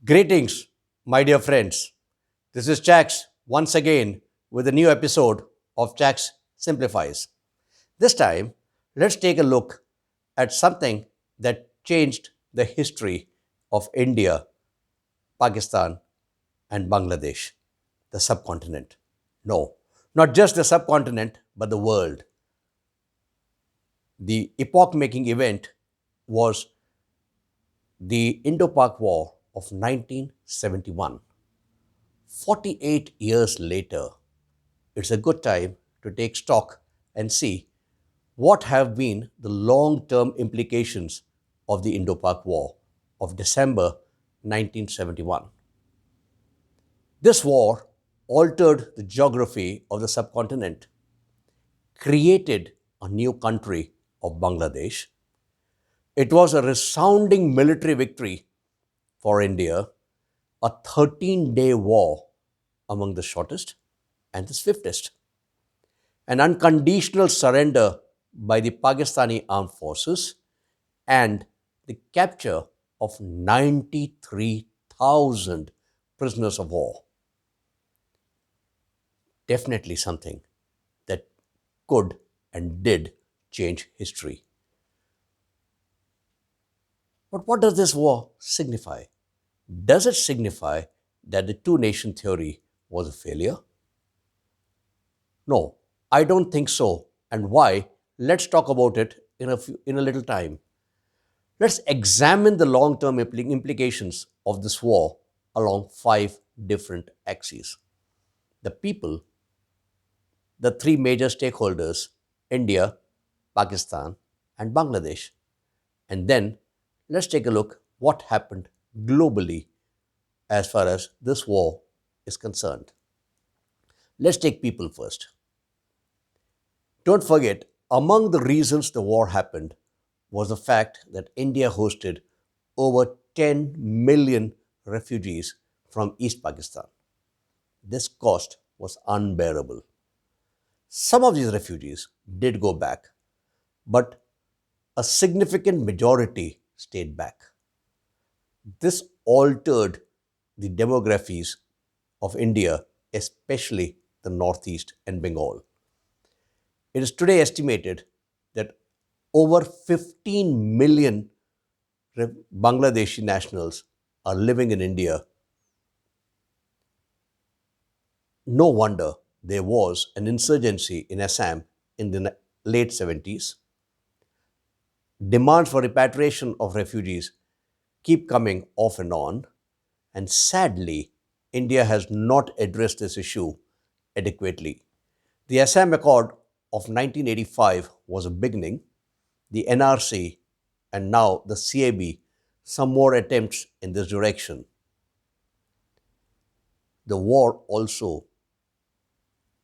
Greetings, my dear friends. This is Chax once again with a new episode of Chax Simplifies. This time, let's take a look at something that changed the history of India, Pakistan, and Bangladesh, the subcontinent. No, not just the subcontinent, but the world. The epoch making event was the Indo Pak War of 1971. 48 years later, it's a good time to take stock and see what have been the long-term implications of the Indo-Pak War of December 1971. This war altered the geography of the subcontinent, created a new country of Bangladesh. It was a resounding military victory for India, a 13-day war among the shortest and the swiftest, an unconditional surrender by the Pakistani armed forces, and the capture of 93,000 prisoners of war. Definitely something that could and did change history. But what does this war signify? Does it signify that the two nation theory was a failure? No, I don't think so. And why? Let's talk about it in a little time. Let's examine the long term implications of this war along five different axes: the people, the three major stakeholders, India, Pakistan, and Bangladesh. And then let's take a look what happened globally as far as this war is concerned. Let's take people first. Don't forget, among the reasons the war happened was the fact that India hosted over 10 million refugees from East Pakistan. This cost was unbearable. Some of these refugees did go back, but a significant majority stayed back. This altered the demographies of India, especially the Northeast and Bengal. It is today estimated that over 15 million Bangladeshi nationals are living in India. No wonder there was an insurgency in Assam in the late 70s. Demands for repatriation of refugees keep coming off and on, and sadly, India has not addressed this issue adequately. The Assam Accord of 1985 was a beginning, the NRC, and now the CAB, some more attempts in this direction. The war also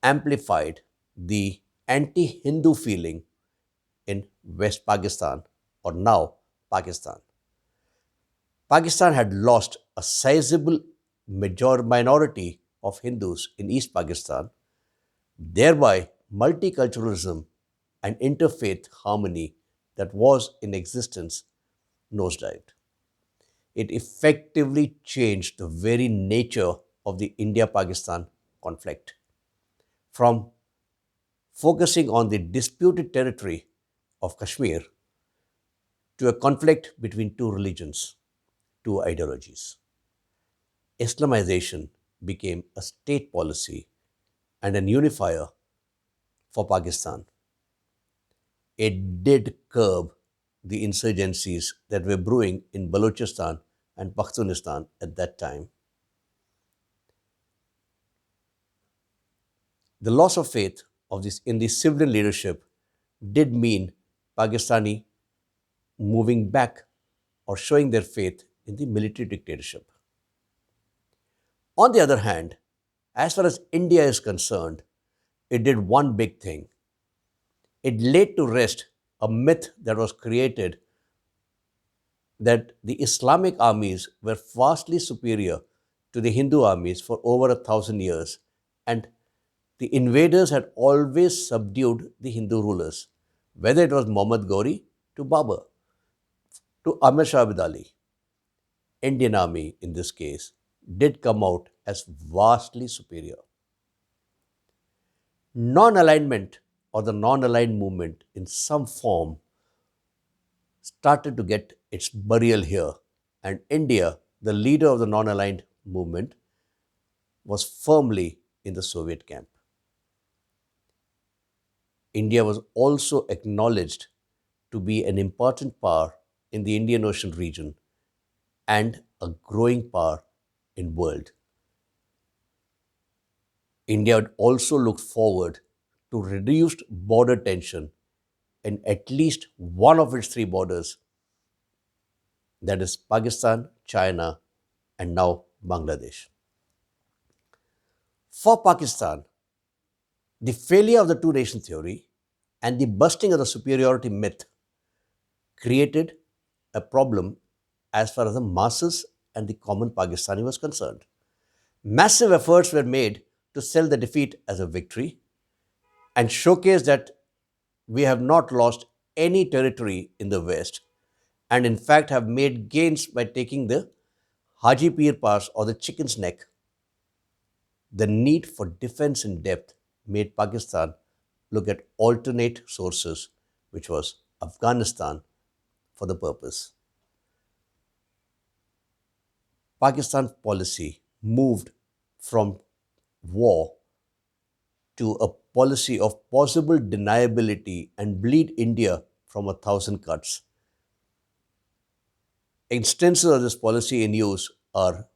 amplified the anti Hindu feeling in West Pakistan, or now Pakistan. Pakistan had lost a sizable minority of Hindus in East Pakistan, thereby multiculturalism and interfaith harmony that was in existence nosedived. It effectively changed the very nature of the India Pakistan conflict. From focusing on the disputed territory of Kashmir to a conflict between two religions, two ideologies. Islamization became a state policy and an unifier for Pakistan. It did curb the insurgencies that were brewing in Balochistan and Pakhtunistan at that time. The loss of faith of this in the civilian leadership did mean Pakistani moving back or showing their faith in the military dictatorship. On the other hand, as far as India is concerned, it did one big thing. It laid to rest a myth that was created that the Islamic armies were vastly superior to the Hindu armies for over 1,000 years, and the invaders had always subdued the Hindu rulers, whether it was Muhammad Ghori to Babur to Ahmed Shah Abid Ali. Indian Army in this case did come out as vastly superior. Non alignment or the non aligned movement in some form started to get its burial here, and India, the leader of the non aligned movement, was firmly in the Soviet camp. India was also acknowledged to be an important power in the Indian Ocean region and a growing power in world. India would also look forward to reduced border tension in at least one of its three borders, that is Pakistan, China, and now Bangladesh. For Pakistan, the failure of the two nation theory and the busting of the superiority myth created a problem as far as the masses and the common Pakistani was concerned. Massive efforts were made to sell the defeat as a victory and showcase that we have not lost any territory in the West and in fact have made gains by taking the Haji Pir Pass or the chicken's neck. The need for defense in depth made Pakistan look at alternate sources, which was Afghanistan, for the purpose. Pakistan's policy moved from war to a policy of possible deniability and bleed India from a thousand cuts. Instances of this policy in use are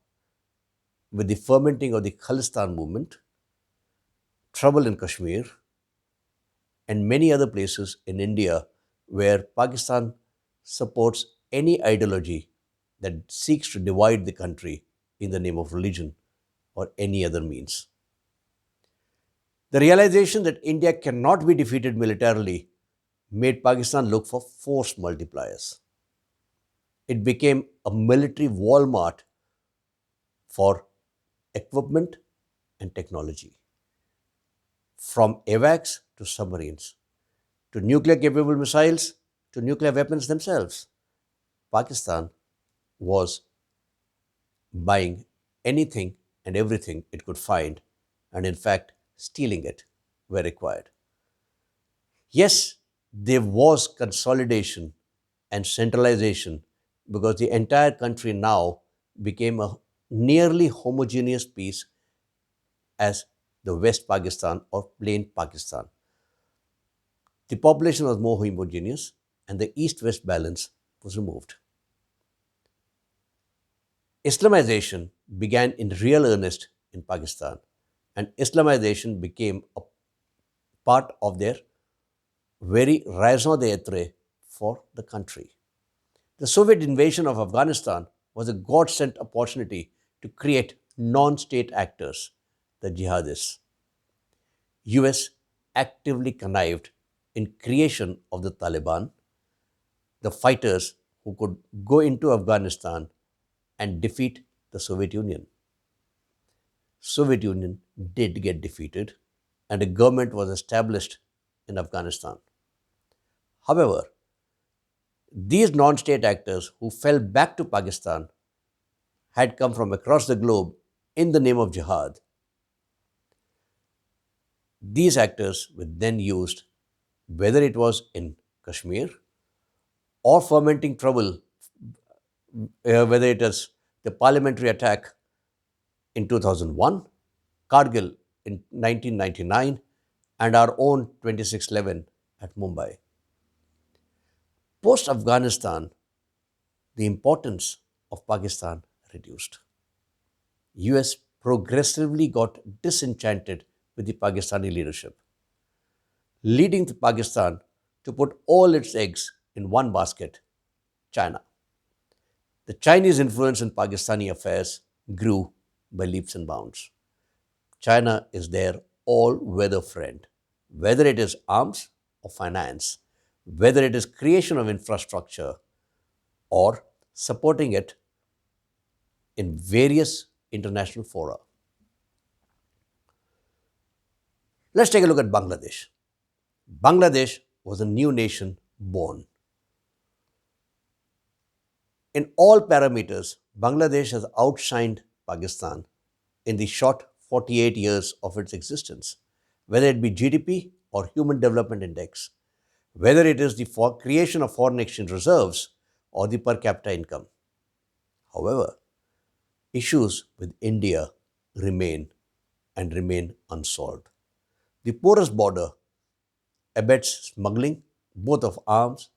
with the fermenting of the Khalistan movement, trouble in Kashmir, and many other places in India where Pakistan supports any ideology that seeks to divide the country in the name of religion or any other means. The realization that India cannot be defeated militarily made Pakistan look for force multipliers. It became a military Walmart for equipment and technology, from AWACS to submarines, to nuclear capable missiles, to nuclear weapons themselves. Pakistan was buying anything and everything it could find, and in fact, stealing it where required. Yes, there was consolidation and centralization because the entire country now became a nearly homogeneous piece as the West Pakistan or plain Pakistan. The population was more homogeneous and the east west balance was removed. Islamization began in real earnest in Pakistan, and Islamization became a part of their very raison d'etre for the country. The Soviet invasion of Afghanistan was a God sent opportunity to create non state actors, the jihadists. US actively connived in creation of the Taliban, the fighters who could go into Afghanistan and defeat the Soviet Union. Soviet Union did get defeated and a government was established in Afghanistan. However, these non-state actors who fell back to Pakistan had come from across the globe in the name of jihad. These actors were then used, whether it was in Kashmir or fomenting trouble, whether it is the parliamentary attack in 2001, Kargil in 1999, and our own 2611 at Mumbai. Post Afghanistan, the importance of Pakistan reduced. US progressively got disenchanted with the Pakistani leadership, leading to Pakistan to put all its eggs in one basket, China. The Chinese influence in Pakistani affairs grew by leaps and bounds. China is their all weather friend, whether it is arms or finance, whether it is creation of infrastructure or supporting it in various international fora. Let's take a look at Bangladesh. Bangladesh was a new nation born. In all parameters, Bangladesh has outshined Pakistan in the short 48 years of its existence, whether it be GDP or Human Development Index, whether it is the creation of foreign exchange reserves or the per capita income. However, issues with India remain and remain unsolved. The porous border abets smuggling, both of arms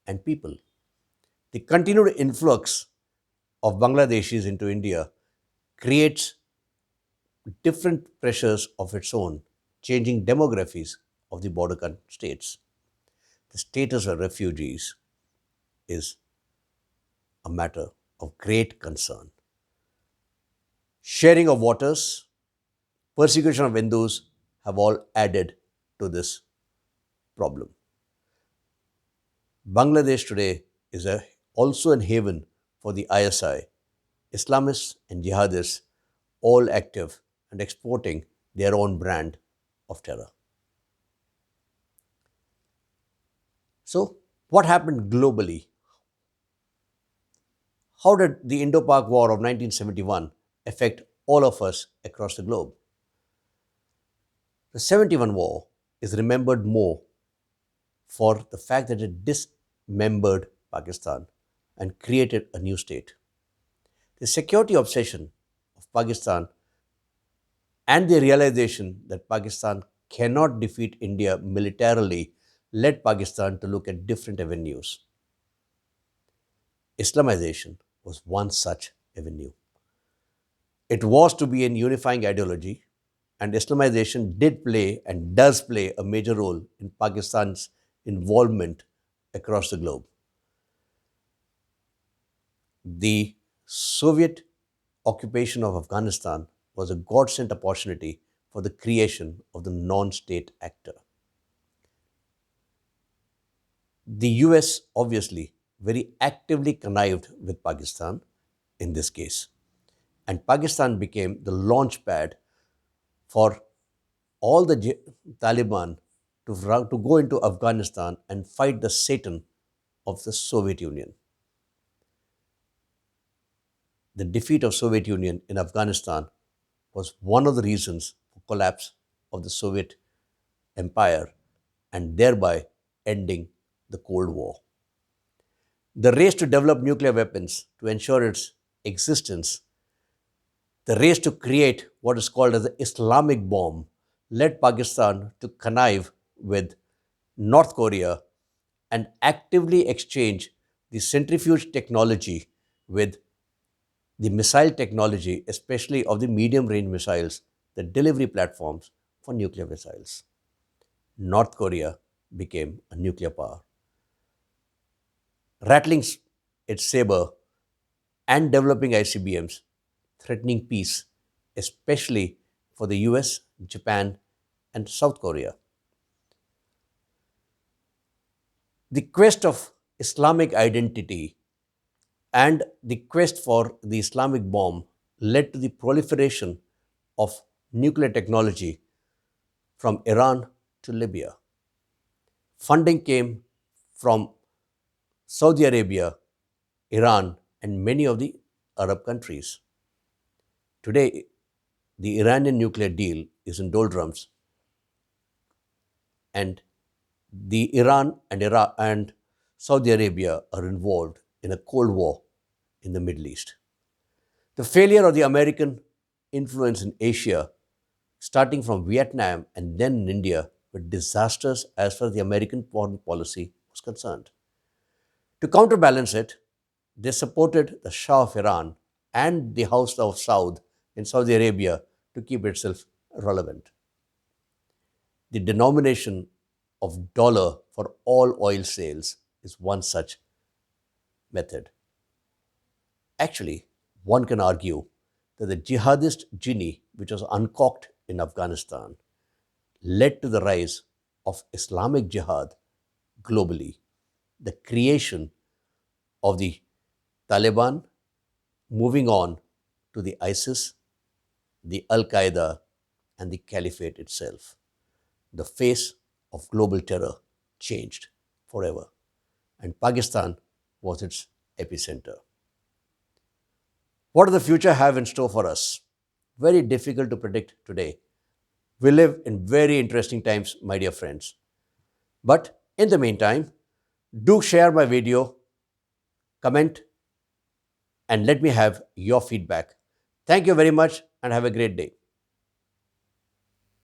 and people. The continued influx of Bangladeshis into India creates different pressures of its own, changing demographies of the border states. The status of refugees is a matter of great concern. Sharing of waters, persecution of Hindus have all added to this problem. Bangladesh today is also a haven for the ISI, Islamists and Jihadists, all active and exporting their own brand of terror. So, what happened globally? How did the Indo Pak War of 1971 affect all of us across the globe? The 71 War is remembered more for the fact that it dismembered Pakistan and created a new state. The security obsession of Pakistan and the realization that Pakistan cannot defeat India militarily led Pakistan to look at different avenues. Islamization was one such avenue. It was to be an unifying ideology, and Islamization did play and does play a major role in Pakistan's involvement across the globe. The Soviet occupation of Afghanistan was a God sent opportunity for the creation of the non state actor. The US obviously very actively connived with Pakistan in this case, and Pakistan became the launch pad for all the Taliban to go into Afghanistan and fight the Satan of the Soviet Union. The defeat of Soviet Union in Afghanistan was one of the reasons for collapse of the Soviet Empire and thereby ending the Cold War. The race to develop nuclear weapons to ensure its existence, the race to create what is called as the Islamic bomb, led Pakistan to connive with North Korea and actively exchange the centrifuge technology with the missile technology, especially of the medium range missiles, the delivery platforms for nuclear missiles. North Korea became a nuclear power, rattling its saber and developing ICBMs, threatening peace, especially for the US, Japan, and South Korea. The quest of Islamic identity and the quest for the Islamic bomb led to the proliferation of nuclear technology from Iran to Libya. Funding came from Saudi Arabia, Iran, and many of the Arab countries. Today, the Iranian nuclear deal is in doldrums, and the Iran and Iraq and Saudi Arabia are involved in a cold war in the Middle East. The failure of the American influence in Asia, starting from Vietnam and then in India, were disastrous as far as the American foreign policy was concerned. To counterbalance it, they supported the Shah of Iran and the House of Saud in Saudi Arabia to keep itself relevant. The denomination of dollar for all oil sales is one such method. Actually, one can argue that the jihadist genie, which was uncorked in Afghanistan, led to the rise of Islamic Jihad globally, the creation of the Taliban, moving on to the ISIS, the Al Qaeda, and the Caliphate itself. The face of global terror changed forever, and Pakistan was its epicenter. What does the future have in store for us? Very difficult to predict today. We live in very interesting times, my dear friends. But in the meantime, do share my video, comment, and let me have your feedback. Thank you very much and have a great day.